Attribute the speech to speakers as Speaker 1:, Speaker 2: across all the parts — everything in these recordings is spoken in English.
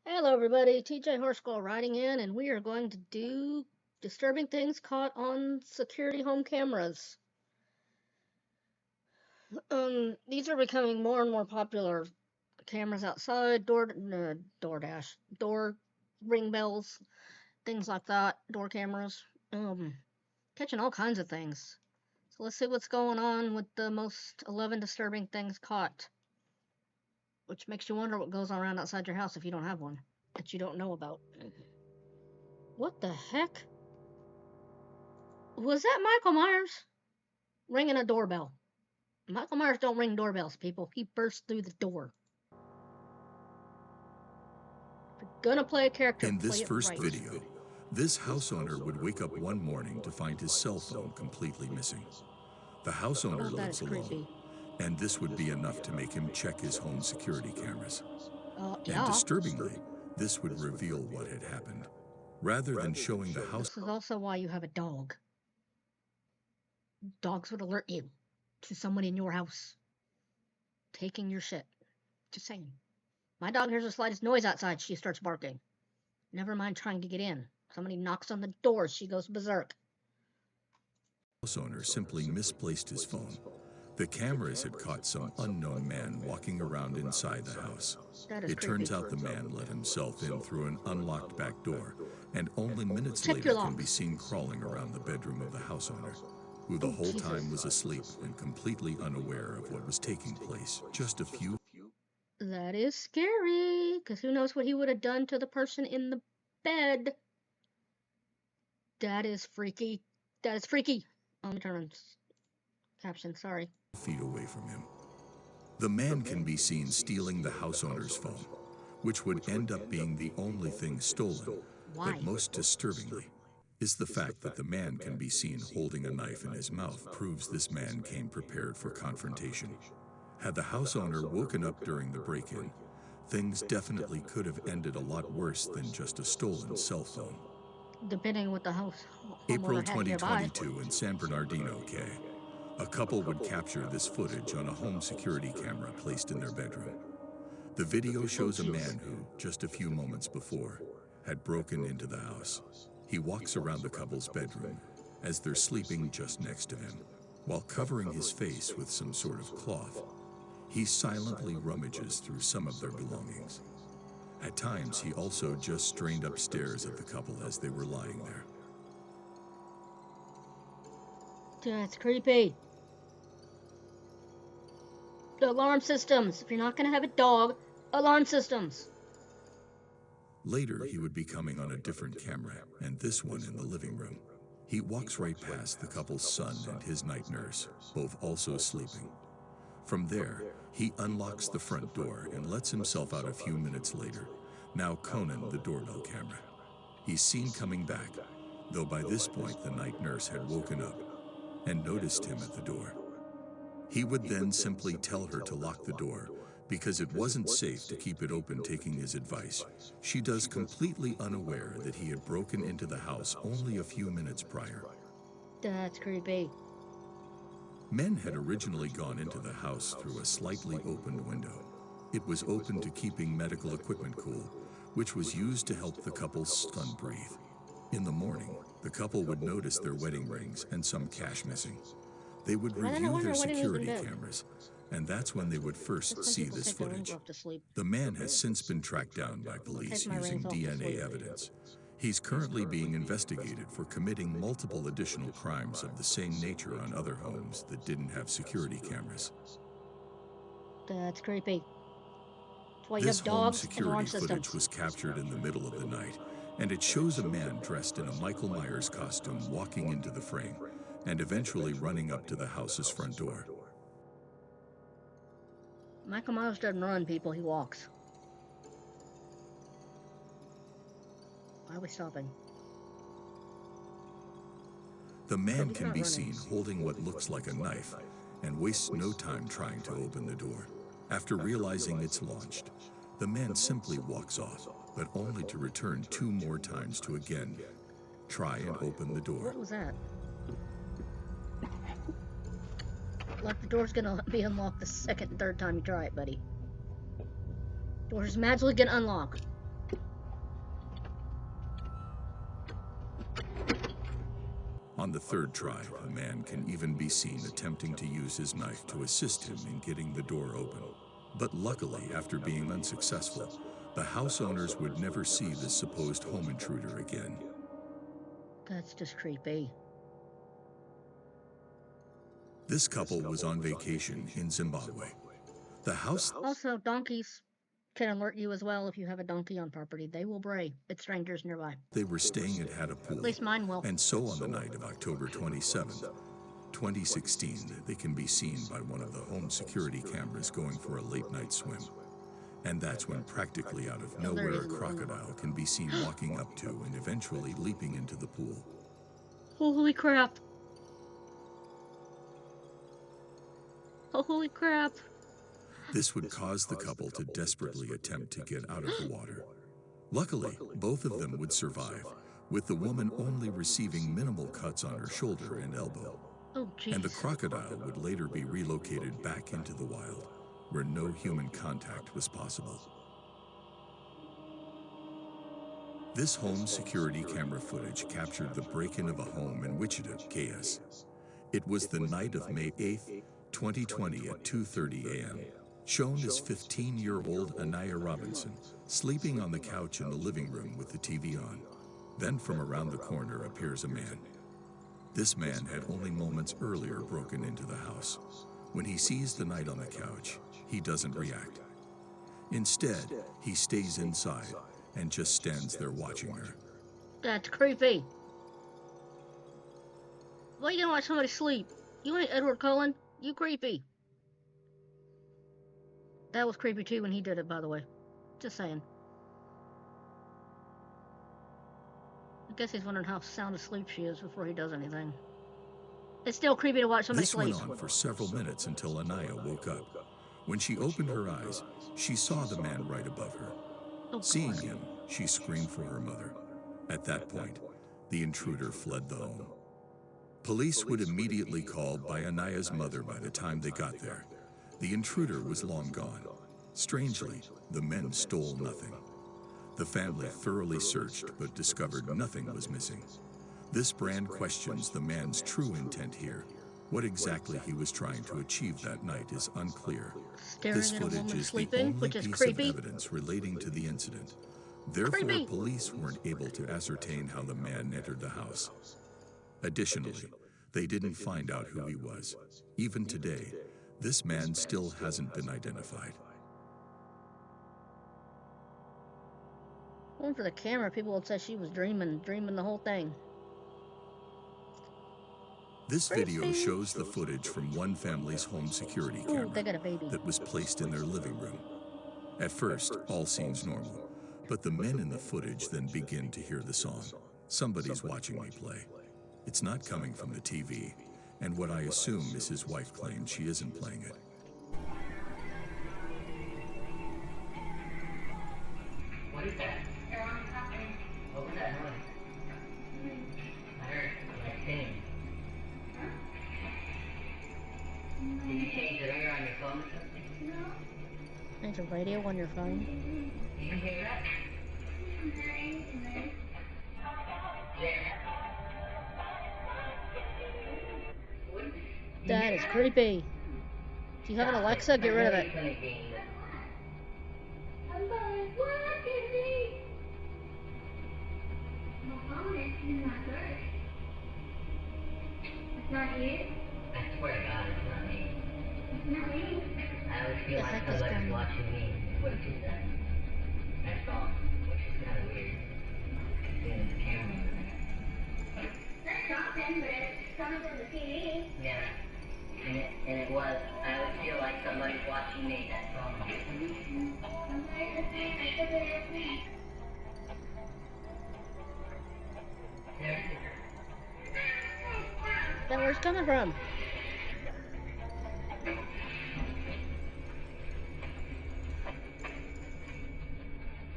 Speaker 1: Hello, everybody. TJ Horsekull writing in, and we are going to do disturbing things caught on security home cameras. These are becoming more and more popular. Cameras outside, door ring bells, things like that, door cameras, catching all kinds of things. So let's see what's going on with the most 11 disturbing things caught, which makes you wonder what goes on around outside your house if you don't have one that you don't know about. What the heck? Was that Michael Myers ringing a doorbell? Michael Myers don't ring doorbells, people. He bursts through the door. If you're gonna play a character,
Speaker 2: In this
Speaker 1: play it
Speaker 2: first
Speaker 1: right.
Speaker 2: video, this house owner would wake up one morning to find his cell phone completely missing. The house owner
Speaker 1: That
Speaker 2: lives
Speaker 1: is creepy.
Speaker 2: alone, and this would be enough to make him check his home security cameras. And
Speaker 1: Yeah.
Speaker 2: disturbingly, this would reveal what had happened. Rather than showing the house...
Speaker 1: This is also why you have a dog. Dogs would alert you to someone in your house taking your shit. Just saying. My dog hears the slightest noise outside, she starts barking. Never mind trying to get in. Somebody knocks on the door, she goes berserk.
Speaker 2: The house owner simply misplaced his phone. The cameras had caught some unknown man walking around inside the house. It turns out the man let himself in through an unlocked back door, and only minutes later can be seen crawling around the bedroom of the house owner, who the whole time was asleep and completely unaware of what was taking place. Just a few...
Speaker 1: That is scary, because who knows what he would have done to the person in the bed. That is freaky. That is freaky. Let me turn on caption, sorry.
Speaker 2: Feet away from him. The man can be seen stealing the house owner's phone, which would end up being the only thing stolen.
Speaker 1: Why?
Speaker 2: But most disturbingly is the fact that the man can be seen holding a knife in his mouth proves this man came prepared for confrontation. Had the house owner woken up during the break-in, things definitely could have ended a lot worse than just a stolen cell phone.
Speaker 1: Depending on what the house
Speaker 2: April 2022 in San Bernardino, K. A couple would capture this footage on a home security camera placed in their bedroom. The video shows a man who, just a few moments before, had broken into the house. He walks around the couple's bedroom as they're sleeping just next to him. While covering his face with some sort of cloth, he silently rummages through some of their belongings. At times, he also just strained upstairs at the couple as they were lying there.
Speaker 1: That's creepy. The alarm systems. If you're not going to have a dog, alarm systems.
Speaker 2: Later, he would be coming on a different camera, and this one in the living room. He walks right past the couple's son and his night nurse, both also sleeping. From there, he unlocks the front door and lets himself out a few minutes later. Now Conan, the doorbell camera. He's seen coming back, though by this point the night nurse had woken up and noticed him at the door. He would then simply tell her to lock the door because it wasn't safe to keep it open, taking his advice. She does, completely unaware that he had broken into the house only a few minutes prior.
Speaker 1: That's creepy.
Speaker 2: Men had originally gone into the house through a slightly opened window. It was open to keeping medical equipment cool, which was used to help the couple's son breathe. In the morning, the couple would notice their wedding rings and some cash missing. They would review their security cameras, and that's when they would first see this footage. The man has since been tracked down by police using DNA evidence. He's currently being investigated for committing multiple additional crimes of the same nature on other homes that didn't have security cameras.
Speaker 1: That's creepy. That's why you
Speaker 2: This
Speaker 1: have
Speaker 2: home
Speaker 1: dogs
Speaker 2: security
Speaker 1: and alarm
Speaker 2: footage
Speaker 1: systems.
Speaker 2: was captured in the middle of the night, and it shows a man dressed in a Michael Myers costume walking into the frame and eventually running up to the house's front door.
Speaker 1: Michael Myers doesn't run, people, he walks. Why are we stopping?
Speaker 2: The man can be seen holding what looks like a knife and wastes no time trying to open the door. After realizing it's launched, the man simply walks off, but only to return 2 more times to again try and open the door.
Speaker 1: What was that? Like the door's gonna be unlocked the second and third time you try it, buddy. Door's magically gonna unlock.
Speaker 2: On the third try, a man can even be seen attempting to use his knife to assist him in getting the door open. But luckily, after being unsuccessful, the house owners would never see this supposed home intruder again.
Speaker 1: That's just creepy.
Speaker 2: This couple was on vacation in Zimbabwe. The house
Speaker 1: Also, donkeys can alert you as well if you have a donkey on property. They will bray at strangers nearby.
Speaker 2: they were staying at had a pool.
Speaker 1: At least mine will.
Speaker 2: And so on the night of October 27th, 2016, they can be seen by one of the home security cameras going for a late night swim. And that's when practically out of nowhere a crocodile can be seen walking up to and eventually leaping into the pool.
Speaker 1: Holy crap. Holy crap.
Speaker 2: This would cause the couple to desperately attempt to get out of the water. Luckily, both of them would survive, with the woman only receiving minimal cuts on her shoulder and elbow.
Speaker 1: Oh, jeez.
Speaker 2: And the crocodile would later be relocated back into the wild, where no human contact was possible. This home security camera footage captured the break-in of a home in Wichita, KS. It was the night of May 8, 2020 at 2:30 a.m., shown as 15-year-old Anaya Robinson sleeping on the couch in the living room with the TV on. Then from around the corner appears a man. This man had only moments earlier broken into the house. When he sees the night on the couch, he doesn't react. Instead, he stays inside and just stands there watching her.
Speaker 1: That's creepy. Why you gonna watch somebody sleep? You ain't Edward Cullen. You creepy. That was creepy too when he did it, by the way. Just saying. I guess he's wondering how sound asleep she is before he does anything. It's still creepy to watch somebody
Speaker 2: This
Speaker 1: sleep.
Speaker 2: went on for several minutes until Anaya woke up. When she opened her eyes, she saw the man right above her.
Speaker 1: Oh,
Speaker 2: Seeing
Speaker 1: God.
Speaker 2: him, she screamed for her mother. At that point, the intruder fled the home. Police would immediately called by Anaya's mother by the time they got there. The intruder was long gone. Strangely, the men stole nothing. The family thoroughly searched but discovered nothing was missing. This brand questions the man's true intent here. What exactly he was trying to achieve that night is unclear.
Speaker 1: Staring
Speaker 2: This
Speaker 1: at a
Speaker 2: footage
Speaker 1: woman
Speaker 2: is the
Speaker 1: sleeping,
Speaker 2: only
Speaker 1: which is
Speaker 2: piece
Speaker 1: creepy.
Speaker 2: of evidence relating to the incident. Therefore,
Speaker 1: Creepy.
Speaker 2: police weren't able to ascertain how the man entered the house. Additionally, they didn't find out who he was. Even today, this man still hasn't been identified.
Speaker 1: Going for the camera, people would say she was dreaming the whole thing.
Speaker 2: This video shows the footage from one family's home security
Speaker 1: Ooh, they
Speaker 2: camera
Speaker 1: got a baby.
Speaker 2: that was placed in their living room. At first, all seems normal, but the men in the footage then begin to hear the song. Somebody's watching me play. It's not coming from the TV, and what I assume is his wife claims she isn't playing it.
Speaker 3: What is that? What was that noise? I heard like singing. Did you change the ringer on your phone or something?
Speaker 1: There's a radio on your phone.
Speaker 3: Did you hear that? Yeah.
Speaker 1: That is creepy. Do you have an Alexa? Get rid of it.
Speaker 4: It's not you?
Speaker 3: I swear to God, it's not me.
Speaker 4: It's not me.
Speaker 3: I always feel
Speaker 1: The
Speaker 3: like
Speaker 1: heck is
Speaker 3: somebody's
Speaker 1: going on?
Speaker 3: watching me. What she said. That's all. Which is kind of weird. Seeing the camera.
Speaker 4: That's something, but it's coming from the TV.
Speaker 3: Yeah. And it was. I always feel like somebody's watching me. That's all.
Speaker 4: Sometimes the thing, I said that it's me.
Speaker 3: There.
Speaker 1: Then where's it coming from?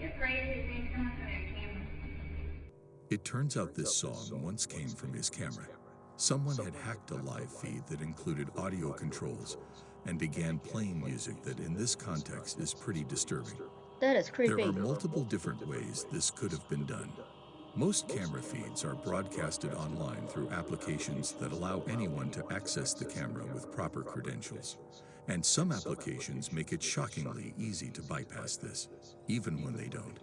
Speaker 4: You're crazy, things coming from your camera.
Speaker 2: It turns out this song once came from his camera. Someone had hacked a live feed that included audio controls and began playing music that in this context is pretty disturbing.
Speaker 1: That is
Speaker 2: There
Speaker 1: creepy.
Speaker 2: are multiple different ways this could have been done. Most camera feeds are broadcasted online through applications that allow anyone to access the camera with proper credentials. And some applications make it shockingly easy to bypass this, even when they don't.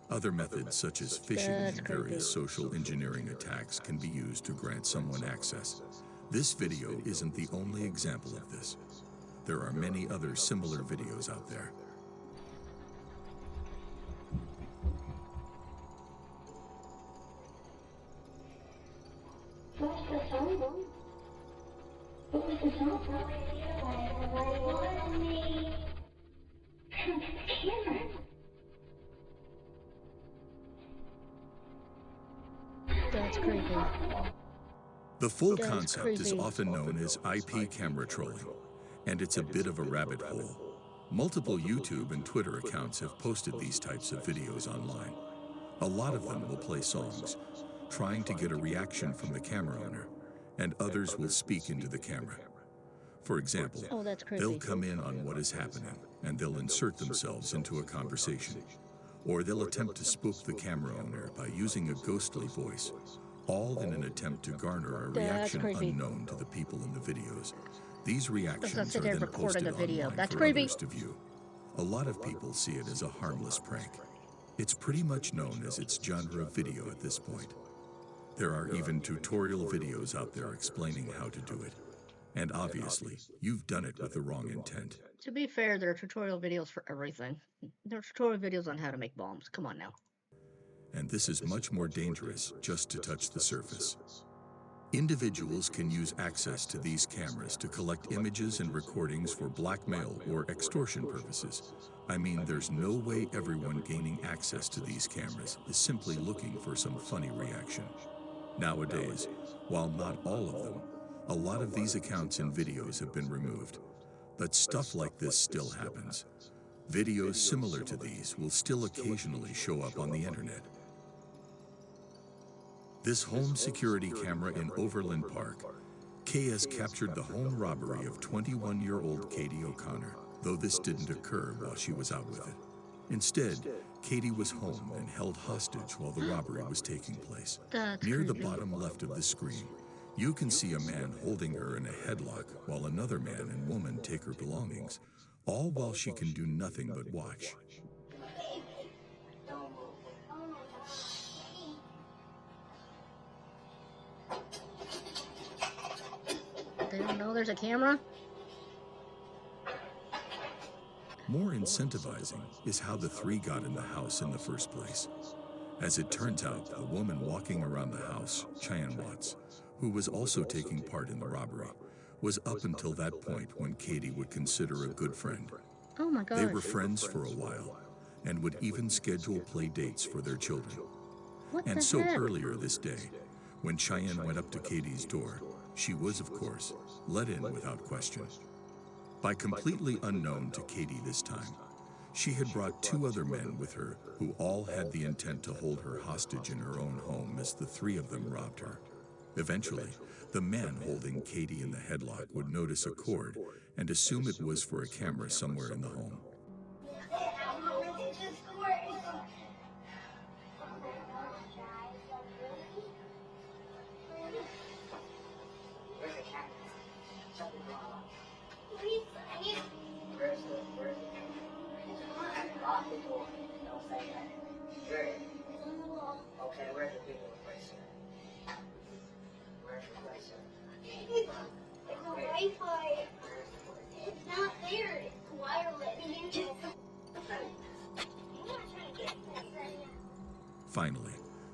Speaker 2: Other methods such as phishing
Speaker 1: That's
Speaker 2: and
Speaker 1: creepy.
Speaker 2: various social engineering attacks can be used to grant someone access. This video isn't the only example of this. There are many other similar videos out there.
Speaker 4: What's the song? What was the song? Follow me. Camera.
Speaker 1: That's creepy.
Speaker 2: The full
Speaker 1: That's
Speaker 2: concept is
Speaker 1: creepy.
Speaker 2: often known as IP camera trolling, and it's a bit of a rabbit hole. Multiple YouTube and Twitter accounts have posted these types of videos online. A lot of them will play songs, trying to get a reaction from the camera owner, and others will speak into the camera. For example,
Speaker 1: Oh, that's creepy.
Speaker 2: they'll come in on what is happening, and they'll insert themselves into a conversation. Or they'll attempt to spook the camera owner by using a ghostly voice, all in an attempt to garner a
Speaker 1: That's
Speaker 2: reaction
Speaker 1: creepy.
Speaker 2: unknown to the people in the videos. These reactions
Speaker 1: sit
Speaker 2: are
Speaker 1: there
Speaker 2: then
Speaker 1: recording
Speaker 2: posted
Speaker 1: a video.
Speaker 2: online
Speaker 1: That's
Speaker 2: for
Speaker 1: creepy.
Speaker 2: others to view. A lot of people see it as a harmless prank. It's pretty much known as its genre of video at this point. There are even tutorial videos out there explaining how to do it. And obviously, you've done it with the wrong intent.
Speaker 1: To be fair, there are tutorial videos for everything. There are tutorial videos on how to make bombs. Come on now.
Speaker 2: And this is much more dangerous just to touch the surface. Individuals can use access to these cameras to collect images and recordings for blackmail or extortion purposes. I mean, there's no way everyone gaining access to these cameras is simply looking for some funny reaction. Nowadays, while not all of them, a lot of these accounts and videos have been removed. But stuff like this still happens. Videos similar to these will still occasionally show up on the internet. This home security camera in Overland Park, KS captured the home robbery of 21-year-old Katie O'Connor, though this didn't occur while she was out with it. Instead, Katie was home and held hostage while the robbery was taking place.
Speaker 1: That's
Speaker 2: Near the
Speaker 1: creepy.
Speaker 2: bottom left of the screen, you can see a man holding her in a headlock while another man and woman take her belongings, all while she can do nothing but watch.
Speaker 1: They don't know there's a camera?
Speaker 2: More incentivizing is how the three got in the house in the first place. As it turns out, the woman walking around the house, Cheyenne Watts, who was also taking part in the robbery, was up until that point when Katie would consider a good friend.
Speaker 1: Oh my gosh.
Speaker 2: They were friends for a while and would even schedule play dates for their children.
Speaker 1: What
Speaker 2: And
Speaker 1: the
Speaker 2: so
Speaker 1: heck?
Speaker 2: earlier this day, when Cheyenne went up to Katie's door, she was, of course, let in without question. By completely unknown to Katie this time, she had brought two other men with her who all had the intent to hold her hostage in her own home as the three of them robbed her. Eventually, the man holding Katie in the headlock would notice a cord and assume it was for a camera somewhere in the home.
Speaker 3: Where's the camera? Something wrong. Where's the lock the door. Don't say that. Where? Okay, where's the people replacer? Where's the replacer?
Speaker 4: Wi-Fi. It's not there. It's wireless.
Speaker 2: Finally,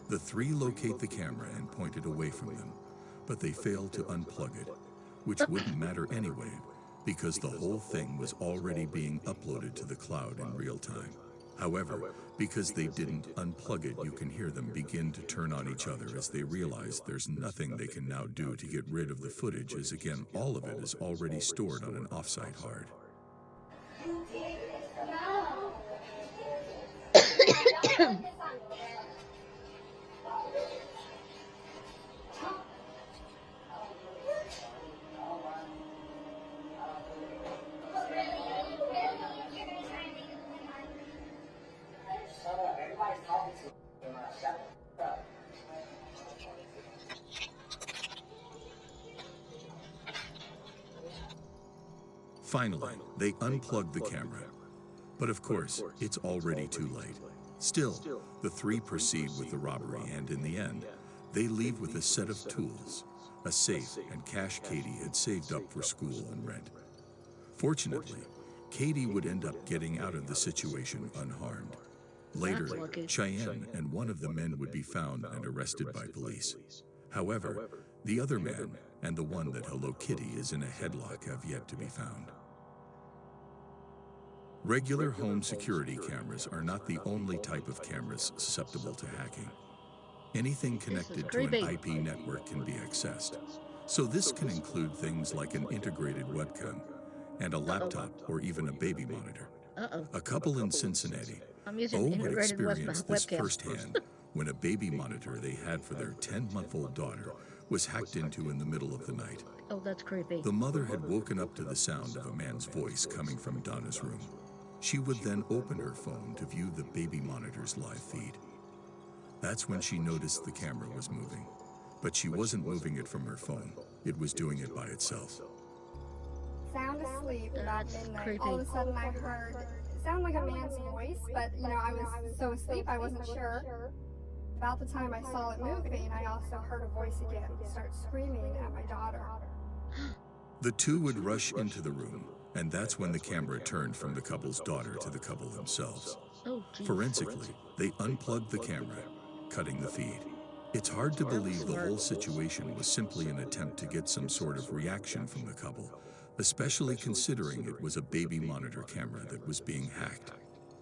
Speaker 2: the three locate the camera and point it away from them, but they fail to unplug it, which wouldn't matter anyway, because the whole thing was already being uploaded to the cloud in real time. However, because they didn't unplug it, you can hear them begin to turn on each other as they realize there's nothing they can now do to get rid of the footage, as again, all of it is already stored on an offsite hard.
Speaker 3: Everybody's talking to him. Shut up.
Speaker 2: Finally, they unplug the camera. But of course, it's already too late. Still, the three proceed with the robbery, and in the end, they leave with a set of tools, a safe, and cash Katie had saved up for school and rent. Fortunately, Katie would end up getting out of the situation unharmed. Later,
Speaker 1: That's lucky.
Speaker 2: Cheyenne and one of the men would be found and arrested by police. However, the other man and the one that Hello Kitty is in a headlock have yet to be found. Regular home security cameras are not the only type of cameras susceptible to hacking. Anything connected to an
Speaker 1: creepy.
Speaker 2: IP network can be accessed. So this can include things like an integrated webcam and a laptop or even a baby monitor.
Speaker 1: Uh-oh.
Speaker 2: A couple in Cincinnati,
Speaker 1: I'm using
Speaker 2: would
Speaker 1: integrated
Speaker 2: experience this
Speaker 1: webcam.
Speaker 2: firsthand when a baby monitor they had for their 10-month-old daughter was hacked into in the middle of the night.
Speaker 1: Oh, that's creepy.
Speaker 2: The mother had woken up to the sound of a man's voice coming from Donna's room. She would then open her phone to view the baby monitor's live feed. That's when she noticed the camera was moving. But she wasn't moving it from her phone. It was doing it by itself.
Speaker 5: Sound asleep about
Speaker 1: That's
Speaker 5: midnight.
Speaker 1: creepy.
Speaker 5: All of a sudden I heard it sounded like a man's voice, but I was so asleep I wasn't sure. About the time I saw it moving, I also heard a voice again start screaming at my daughter.
Speaker 2: The two would rush into the room, and that's when the camera turned from the couple's daughter to the couple themselves.
Speaker 1: Oh, geez.
Speaker 2: Forensically, they unplugged the camera, cutting the feed. It's hard to believe the whole situation was simply an attempt to get some sort of reaction from the couple, especially considering it was a baby monitor camera that was being hacked.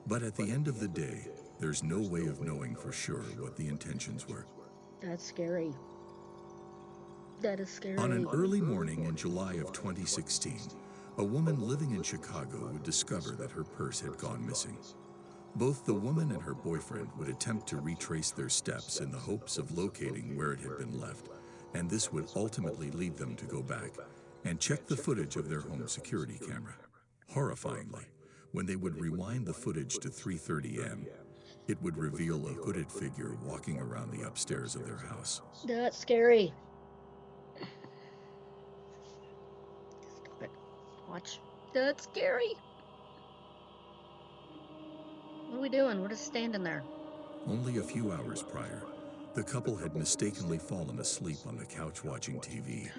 Speaker 2: But at the end of the day, there's no way of knowing for sure what the intentions were.
Speaker 1: That's scary. That is scary.
Speaker 2: On an early morning in July of 2016, a woman living in Chicago would discover that her purse had gone missing. Both the woman and her boyfriend would attempt to retrace their steps in the hopes of locating where it had been left, and this would ultimately lead them to go back and check the footage of their home security camera. Horrifyingly, when they would rewind the footage to 3:30 a.m., it would reveal a hooded figure walking around the upstairs of their house.
Speaker 1: That's scary. Stop it. Watch. That's scary. What are we doing? We're just standing there.
Speaker 2: Only a few hours prior, the couple had mistakenly fallen asleep on the couch watching TV,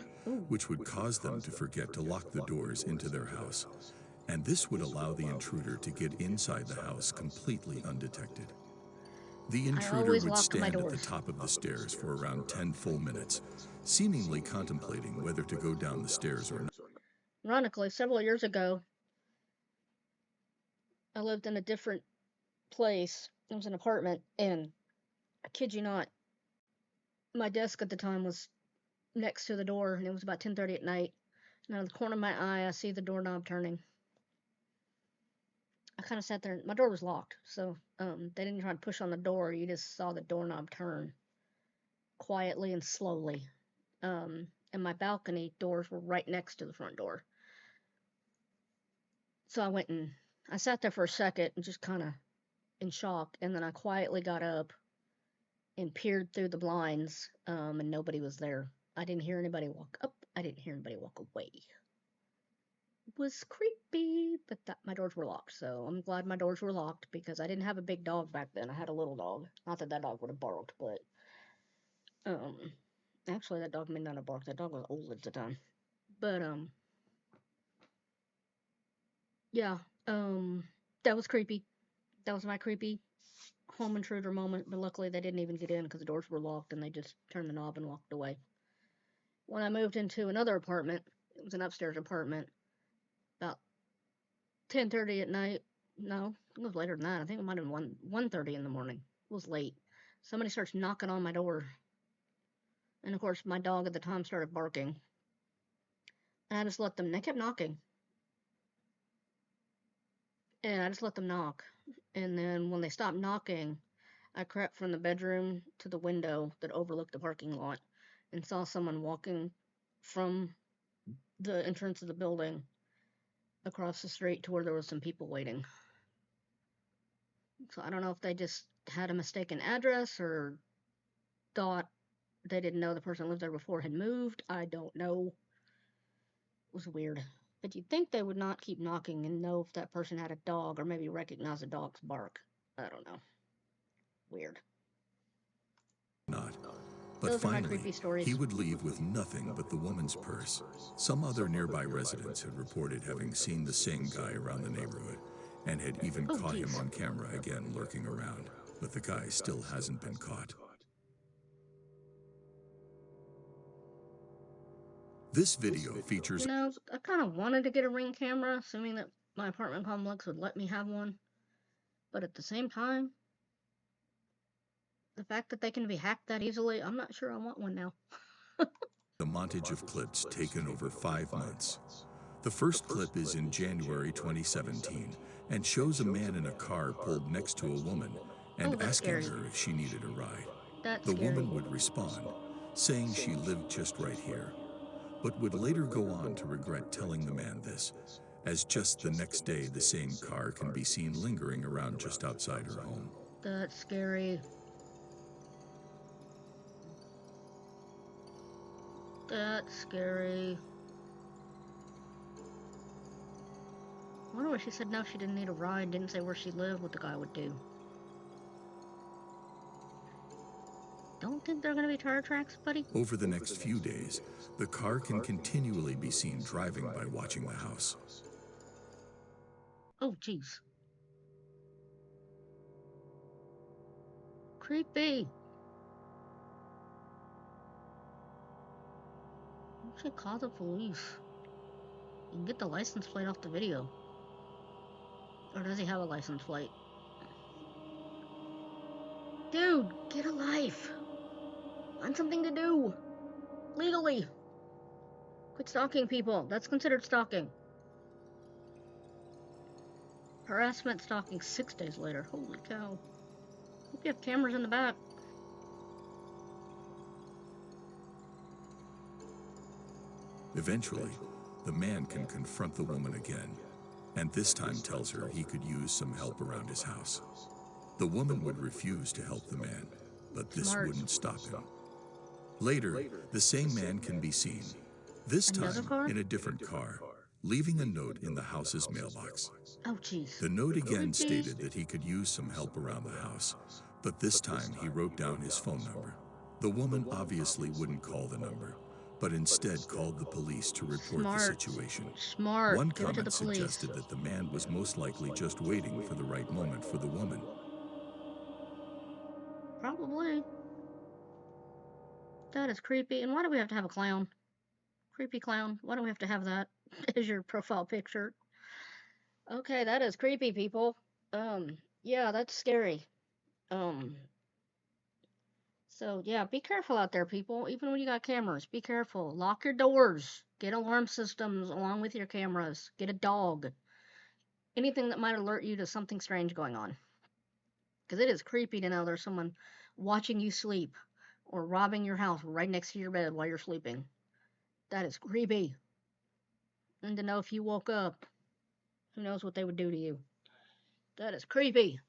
Speaker 2: which would cause them to forget to lock the doors into their house, and this would allow the intruder to get inside the house completely undetected. The intruder
Speaker 1: always
Speaker 2: would
Speaker 1: lock my
Speaker 2: stand at the
Speaker 1: doors.
Speaker 2: top of the stairs for around 10 full minutes, seemingly contemplating whether to go down the stairs or not.
Speaker 1: Ironically, several years ago, I lived in a different place. It was an apartment, and I kid you not, my desk at the time was next to the door, and it was about 10:30 at night. And out of the corner of my eye, I see the doorknob turning. I kind of sat there. My door was locked, so they didn't try to push on the door. You just saw the doorknob turn quietly and slowly. And my balcony doors were right next to the front door. So I went and I sat there for a second and just kind of in shock, and then I quietly got up and peered through the blinds, and nobody was there. I didn't hear anybody walk up. I didn't hear anybody walk away. It was creepy, but my doors were locked, so I'm glad my doors were locked because I didn't have a big dog back then. I had a little dog. Not that that dog would have barked, but actually that dog may not have barked. That dog was old at the time. But yeah, that was creepy. That was my creepy home intruder moment, but luckily they didn't even get in because the doors were locked and they just turned the knob and walked away. When I moved into another apartment, it was an upstairs apartment, about 10:30 at night. No, it was later than that. I think it might have been 1:30 in the morning. It was late. Somebody starts knocking on my door. And of course, my dog at the time started barking. And I just let them, they kept knocking. And I just let them knock. And then when they stopped knocking, I crept from the bedroom to the window that overlooked the parking lot and saw someone walking from the entrance of the building across the street to where there was some people waiting. So I don't know if they just had a mistaken address or thought they didn't know the person who lived there before had moved. I don't know. It was weird. But you'd think they would not keep knocking and know if that person had a dog or maybe recognize a dog's bark. I don't know. Weird.
Speaker 2: Not. But
Speaker 1: Those are my
Speaker 2: finally,
Speaker 1: creepy stories.
Speaker 2: he would leave with nothing but the woman's purse. Some other nearby residents had reported having seen the same guy around the neighborhood and had even
Speaker 1: Oh,
Speaker 2: caught him
Speaker 1: geez.
Speaker 2: on camera again lurking around. But the guy still hasn't been caught. This video features
Speaker 1: You know, I kind of wanted to get a Ring camera, assuming that my apartment complex would let me have one. But at the same time, the fact that they can be hacked that easily, I'm not sure I want one now.
Speaker 2: a montage of clips taken over 5 months. The first clip is in January 2017 and shows a man in a car pulled next to a woman and
Speaker 1: Oh, that's
Speaker 2: asking
Speaker 1: scary.
Speaker 2: her if she needed a ride.
Speaker 1: That's
Speaker 2: The
Speaker 1: scary.
Speaker 2: woman would respond, saying she lived just right here, but would later go on to regret telling the man this, as just the next day the same car can be seen lingering around just outside her home.
Speaker 1: That's scary. That's scary. I wonder why she said no, she didn't need a ride, didn't say where she lived, what the guy would do. Don't think they're gonna be tire tracks, buddy?
Speaker 2: Over the next few days, the car can continually be seen driving by watching the house.
Speaker 1: Oh, jeez. Creepy. You should call the police. You can get the license plate off the video. Or does he have a license plate? Dude, get a life. Find something to do. Legally. Quit stalking people. That's considered stalking. Harassment stalking 6 days later. Holy cow. Hope you have cameras in the back.
Speaker 2: Eventually, the man can confront the woman again, and this time tells her he could use some help around his house. The woman would refuse to help the man, but this
Speaker 1: Smart.
Speaker 2: wouldn't stop him. Later, the same man can be seen, this
Speaker 1: Another
Speaker 2: time
Speaker 1: car?
Speaker 2: in a different car, leaving a note in the house's mailbox.
Speaker 1: Oh, jeez.
Speaker 2: The note again
Speaker 1: Jeez.
Speaker 2: stated that he could use some help around the house, but this time he wrote down his phone number. The woman obviously wouldn't call the number, but instead called the police to report the
Speaker 1: Smart.
Speaker 2: situation.
Speaker 1: Smart.
Speaker 2: One
Speaker 1: Give it to the
Speaker 2: comment
Speaker 1: police.
Speaker 2: suggested that the man was most likely just waiting for the right moment for the woman.
Speaker 1: Probably. That is creepy. And why do we have to have a clown? Creepy clown. Why do we have to have that as your profile picture? Okay, that is creepy, people. Yeah, that's scary. So yeah, be careful out there, people. Even when you got cameras, be careful. Lock your doors. Get alarm systems along with your cameras. Get a dog. Anything that might alert you to something strange going on. Because it is creepy to know there's someone watching you sleep or robbing your house right next to your bed while you're sleeping. That is creepy. And to know if you woke up, who knows what they would do to you. That is creepy.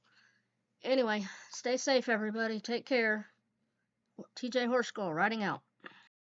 Speaker 1: Anyway, stay safe, everybody. Take care. TJ Horse Skull, riding out.